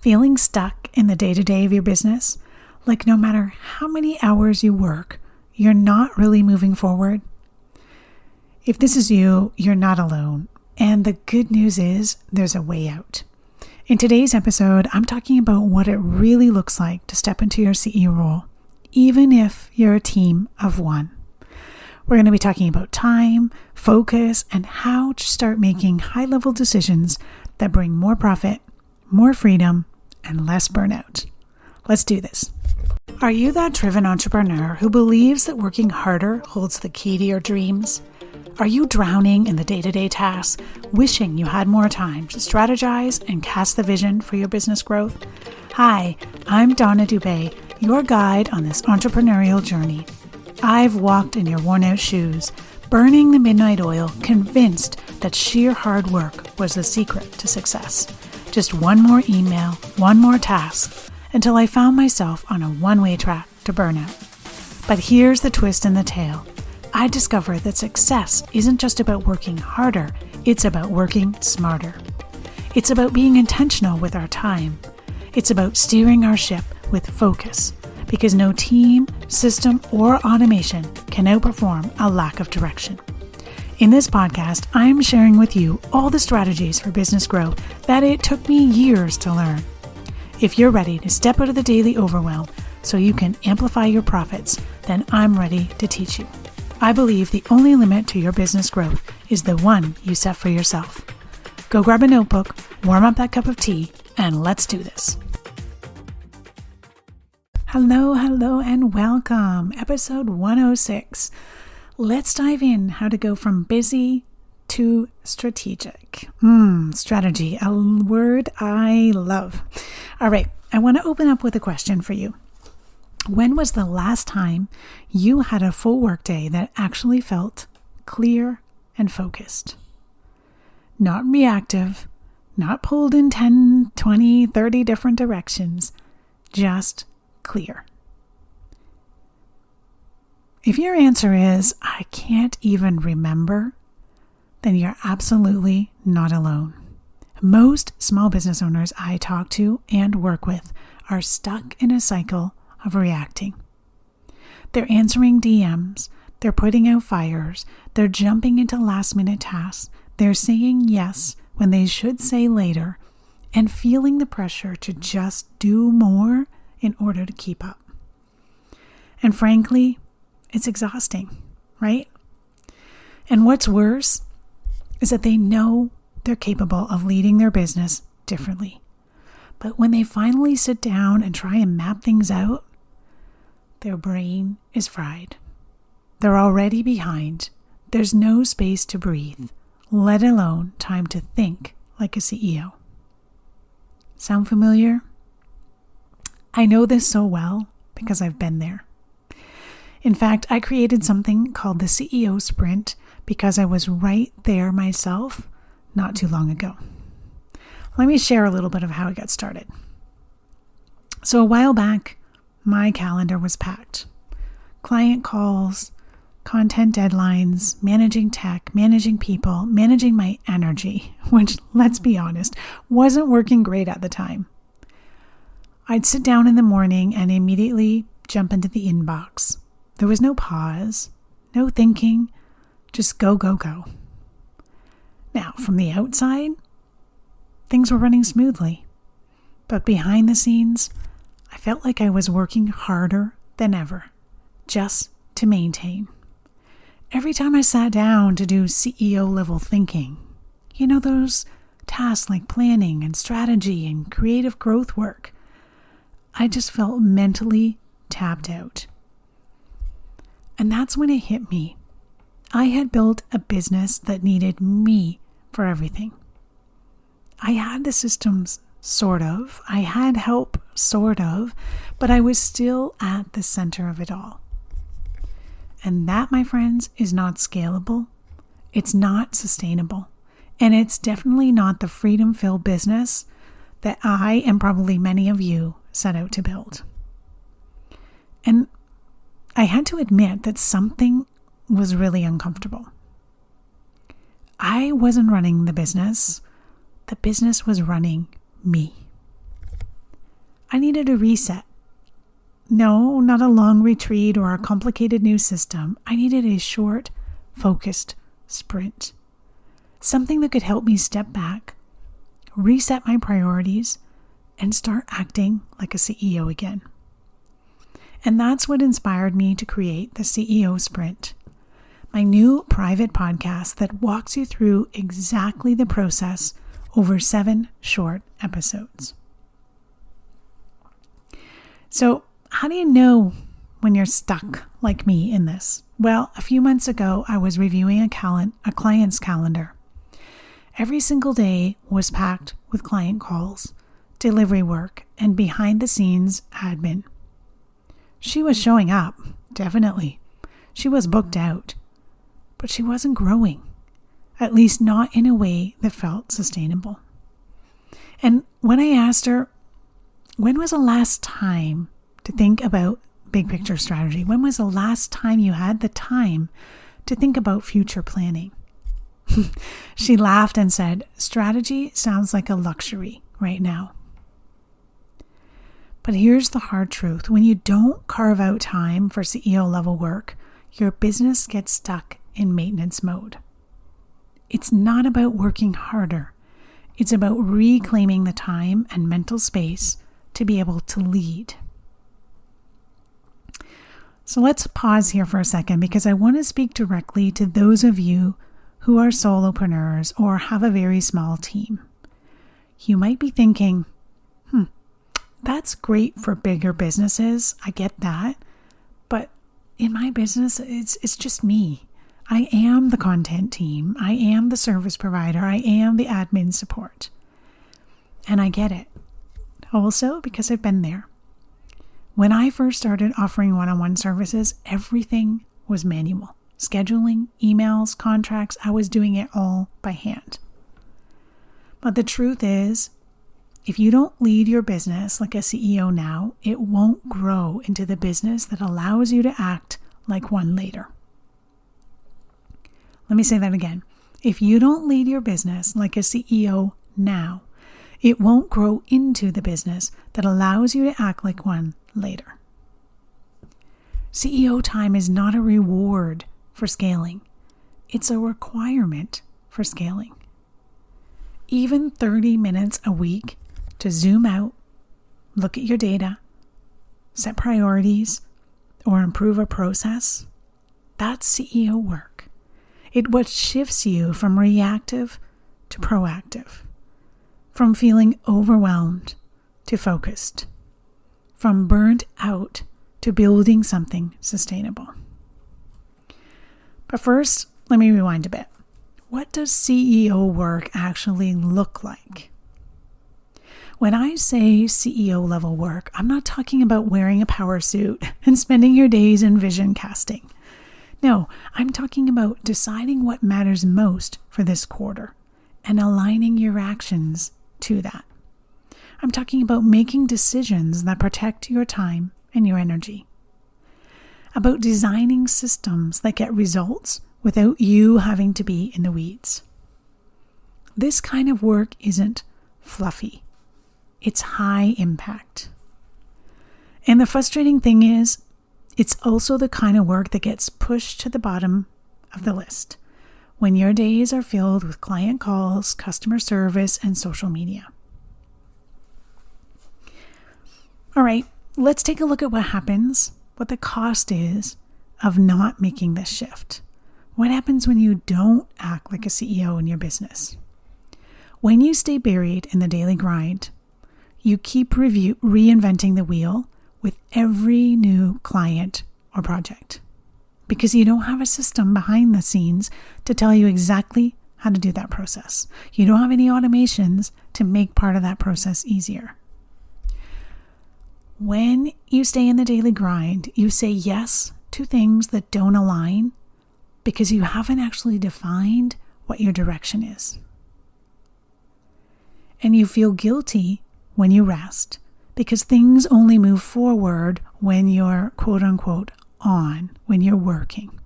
Feeling stuck in the day-to-day of your business? Like no matter how many hours you work, you're not really moving forward? If this is you, you're not alone. And the good news is there's a way out. In today's episode, I'm talking about what it really looks like to step into your CEO role, even if you're a team of one. We're going to be talking about time, focus, and how to start making high-level decisions that bring more profit, more freedom, and less burnout. Let's do this. Are you that driven entrepreneur who believes that working harder holds the key to your dreams? Are you drowning in the day-to-day tasks, wishing you had more time to strategize and cast the vision for your business growth? Hi, I'm Donna Dubé, your guide on this entrepreneurial journey. I've walked in your worn-out shoes, burning the midnight oil, convinced that sheer hard work was the secret to success. Just one more email, one more task, until I found myself on a one-way track to burnout. But here's the twist in the tale. I discovered that success isn't just about working harder, it's about working smarter. It's about being intentional with our time. It's about steering our ship with focus, because no team, system, or automation can outperform a lack of direction. In this podcast, I'm sharing with you all the strategies for business growth that it took me years to learn. If you're ready to step out of the daily overwhelm so you can amplify your profits, then I'm ready to teach you. I believe the only limit to your business growth is the one you set for yourself. Go grab a notebook, warm up that cup of tea, and let's do this. Hello, and welcome. Episode 106. Let's dive in how to go from busy to strategic. Strategy, a word I love. All right, I want to open up with a question for you. When was the last time you had a full workday that actually felt clear and focused? Not reactive, not pulled in 10, 20, 30 different directions, just clear. If your answer is, I can't even remember, then you're absolutely not alone. Most small business owners I talk to and work with are stuck in a cycle of reacting. They're answering DMs, they're putting out fires, they're jumping into last-minute tasks, they're saying yes when they should say later, and feeling the pressure to just do more in order to keep up. And frankly, it's exhausting, right? And what's worse is that they know they're capable of leading their business differently. But when they finally sit down and try and map things out, their brain is fried. They're already behind. There's no space to breathe, let alone time to think like a CEO. Sound familiar? I know this so well because I've been there. In fact, I created something called the CEO Sprint because I was right there myself not too long ago. Let me share a little bit of how it got started. So a while back, my calendar was packed. Client calls, content deadlines, managing tech, managing people, managing my energy, which, let's be honest, wasn't working great at the time. I'd sit down in the morning and immediately jump into the inbox. There was no pause, no thinking, just go, go, go. Now, from the outside, things were running smoothly. But behind the scenes, I felt like I was working harder than ever, just to maintain. Every time I sat down to do CEO level thinking, those tasks like planning and strategy and creative growth work, I just felt mentally tapped out. And that's when it hit me. I had built a business that needed me for everything. I had the systems, sort of. I had help, sort of. But I was still at the center of it all. And that, my friends, is not scalable. It's not sustainable. And it's definitely not the freedom-filled business that I and probably many of you set out to build. And I had to admit that something was really uncomfortable. I wasn't running the business was running me. I needed a reset. No, not a long retreat or a complicated new system. I needed a short, focused sprint. Something that could help me step back, reset my priorities, and start acting like a CEO again. And that's what inspired me to create the CEO Sprint, my new private podcast that walks you through exactly the process over 7 short episodes. So, how do you know when you're stuck like me in this? Well, a few months ago, I was reviewing a client's calendar. Every single day was packed with client calls, delivery work, and behind-the-scenes admin. She was showing up, definitely. She was booked out, but she wasn't growing, at least not in a way that felt sustainable. And when I asked her, when was the last time to think about big picture strategy? When was the last time you had the time to think about future planning? She laughed and said, strategy sounds like a luxury right now. But here's the hard truth. When you don't carve out time for CEO level work, your business gets stuck in maintenance mode. It's not about working harder. It's about reclaiming the time and mental space to be able to lead. So let's pause here for a second because I want to speak directly to those of you who are solopreneurs or have a very small team. You might be thinking, that's great for bigger businesses. I get that. But in my business, it's just me. I am the content team. I am the service provider. I am the admin support. And I get it. Also, because I've been there. When I first started offering one-on-one services, everything was manual. Scheduling, emails, contracts, I was doing it all by hand. But the truth is, if you don't lead your business like a CEO now, it won't grow into the business that allows you to act like one later. Let me say that again. If you don't lead your business like a CEO now, it won't grow into the business that allows you to act like one later. CEO time is not a reward for scaling. It's a requirement for scaling. Even 30 minutes a week to zoom out, look at your data, set priorities, or improve a process, that's CEO work. It what shifts you from reactive to proactive, from feeling overwhelmed to focused, from burnt out to building something sustainable. But first, let me rewind a bit. What does CEO work actually look like? When I say CEO level work, I'm not talking about wearing a power suit and spending your days in vision casting. No, I'm talking about deciding what matters most for this quarter and aligning your actions to that. I'm talking about making decisions that protect your time and your energy. About designing systems that get results without you having to be in the weeds. This kind of work isn't fluffy. It's high impact. And the frustrating thing is, it's also the kind of work that gets pushed to the bottom of the list when your days are filled with client calls, customer service, and social media. All right, let's take a look at what happens, what the cost is of not making this shift. What happens when you don't act like a CEO in your business? When you stay buried in the daily grind, you keep reinventing the wheel with every new client or project because you don't have a system behind the scenes to tell you exactly how to do that process. You don't have any automations to make part of that process easier. When you stay in the daily grind, you say yes to things that don't align because you haven't actually defined what your direction is. And you feel guilty when you rest because things only move forward when you're quote unquote on, when you're working.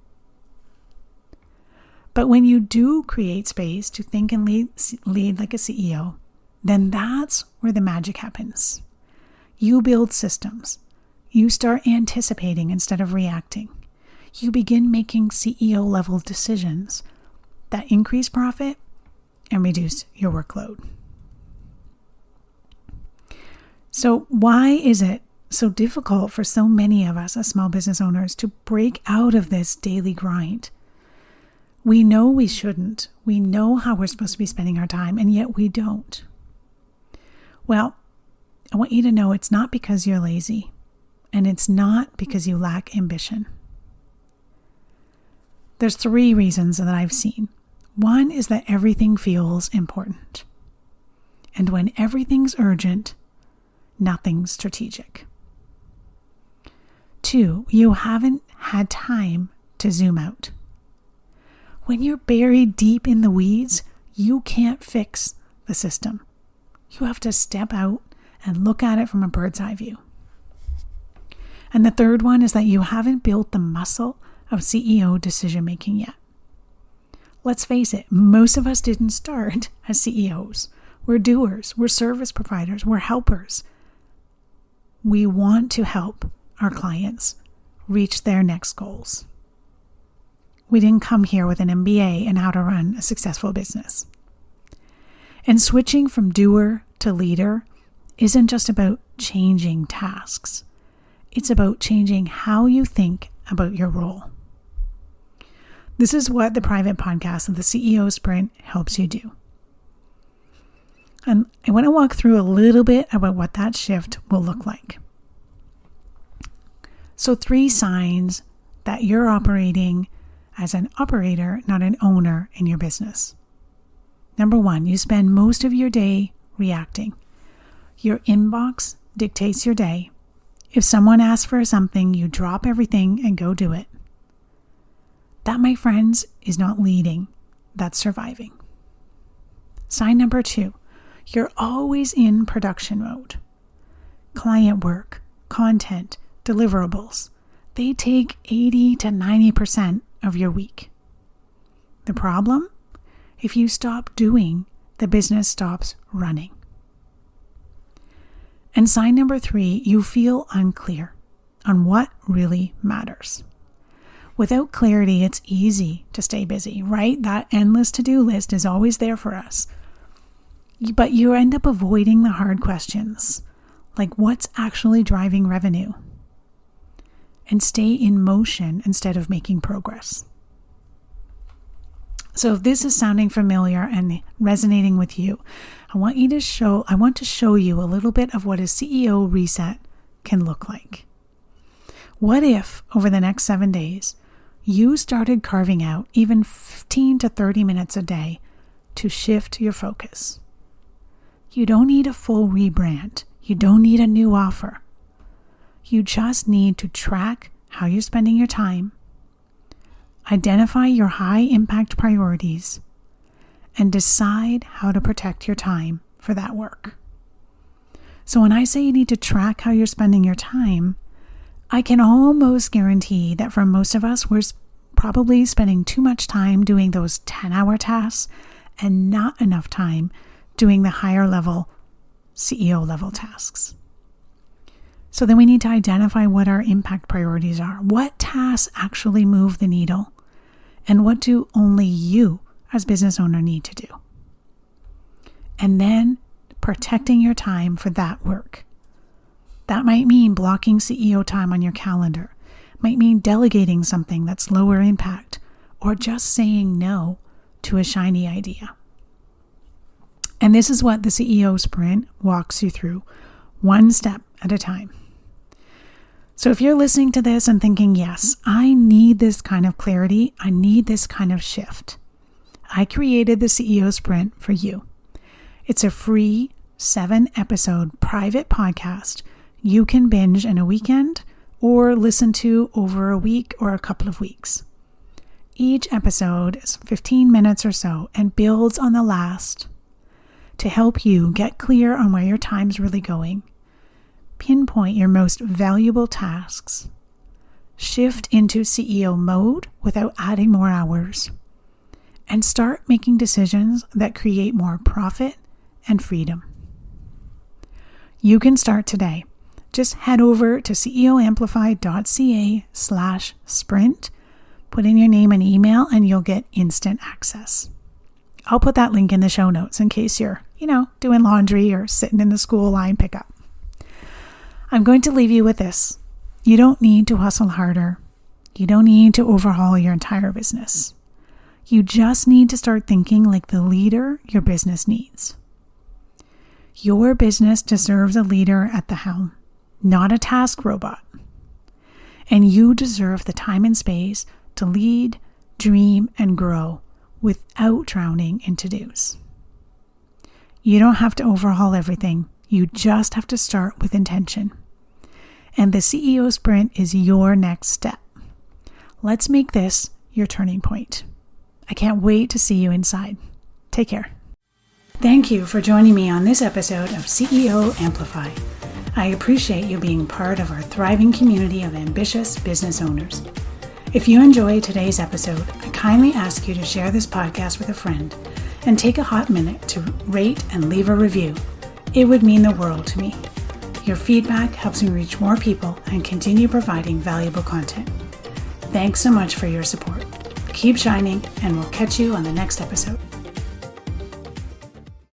But when you do create space to think and lead like a CEO, then that's where the magic happens. You build systems. You start anticipating instead of reacting. You begin making CEO-level decisions that increase profit and reduce your workload. So why is it so difficult for so many of us as small business owners to break out of this daily grind? We know we shouldn't. We know how we're supposed to be spending our time, and yet we don't. Well, I want you to know it's not because you're lazy, and it's not because you lack ambition. There's 3 reasons that I've seen. One is that everything feels important. And when everything's urgent, nothing's strategic. 2, you haven't had time to zoom out. When you're buried deep in the weeds, you can't fix the system. You have to step out and look at it from a bird's eye view. And the 3rd one is that you haven't built the muscle of CEO decision-making yet. Let's face it, most of us didn't start as CEOs. We're doers, we're service providers, we're helpers. We want to help our clients reach their next goals. We didn't come here with an MBA in how to run a successful business. And switching from doer to leader isn't just about changing tasks. It's about changing how you think about your role. This is what the private podcast of the CEO Sprint helps you do. And I want to walk through a little bit about what that shift will look like. So 3 signs that you're operating as an operator, not an owner in your business. Number 1, you spend most of your day reacting. Your inbox dictates your day. If someone asks for something, you drop everything and go do it. That, my friends, is not leading. That's surviving. Sign number 2, you're always in production mode. Client work, content, deliverables, they take 80 to 90% of your week. The problem? If you stop doing, the business stops running. And sign number 3, you feel unclear on what really matters. Without clarity, it's easy to stay busy, right? That endless to-do list is always there for us. But you end up avoiding the hard questions, like what's actually driving revenue, and stay in motion instead of making progress. So if this is sounding familiar and resonating with you, I want to show you a little bit of what a CEO reset can look like. What if over the next 7 days, you started carving out even 15 to 30 minutes a day to shift your focus? You don't need a full rebrand. You don't need a new offer. You just need to track how you're spending your time, identify your high-impact priorities, and decide how to protect your time for that work. So when I say you need to track how you're spending your time, I can almost guarantee that for most of us, we're probably spending too much time doing those 10-hour tasks and not enough time doing the higher level CEO level tasks. So then we need to identify what our impact priorities are. What tasks actually move the needle? And what do only you as business owner need to do? And then protecting your time for that work. That might mean blocking CEO time on your calendar. Might mean delegating something that's lower impact, or just saying no to a shiny idea. And this is what the CEO Sprint walks you through, one step at a time. So if you're listening to this and thinking, yes, I need this kind of clarity, I need this kind of shift, I created the CEO Sprint for you. It's a free 7-episode private podcast you can binge in a weekend or listen to over a week or a couple of weeks. Each episode is 15 minutes or so and builds on the last to help you get clear on where your time's really going, pinpoint your most valuable tasks, shift into CEO mode without adding more hours, and start making decisions that create more profit and freedom. You can start today. just head over to ceoamplify.ca/sprint, put in your name and email, and you'll get instant access. I'll put that link in the show notes in case you're, doing laundry or sitting in the school line pickup. I'm going to leave you with this. You don't need to hustle harder. You don't need to overhaul your entire business. You just need to start thinking like the leader your business needs. Your business deserves a leader at the helm, not a task robot. And you deserve the time and space to lead, dream, and grow without drowning in to-dos. You don't have to overhaul everything. You just have to start with intention. And the CEO Sprint is your next step. Let's make this your turning point. I can't wait to see you inside. Take care. Thank you for joining me on this episode of CEO Amplify. I appreciate you being part of our thriving community of ambitious business owners. If you enjoyed today's episode, I kindly ask you to share this podcast with a friend and take a hot minute to rate and leave a review. It would mean the world to me. Your feedback helps me reach more people and continue providing valuable content. Thanks so much for your support. Keep shining, and we'll catch you on the next episode.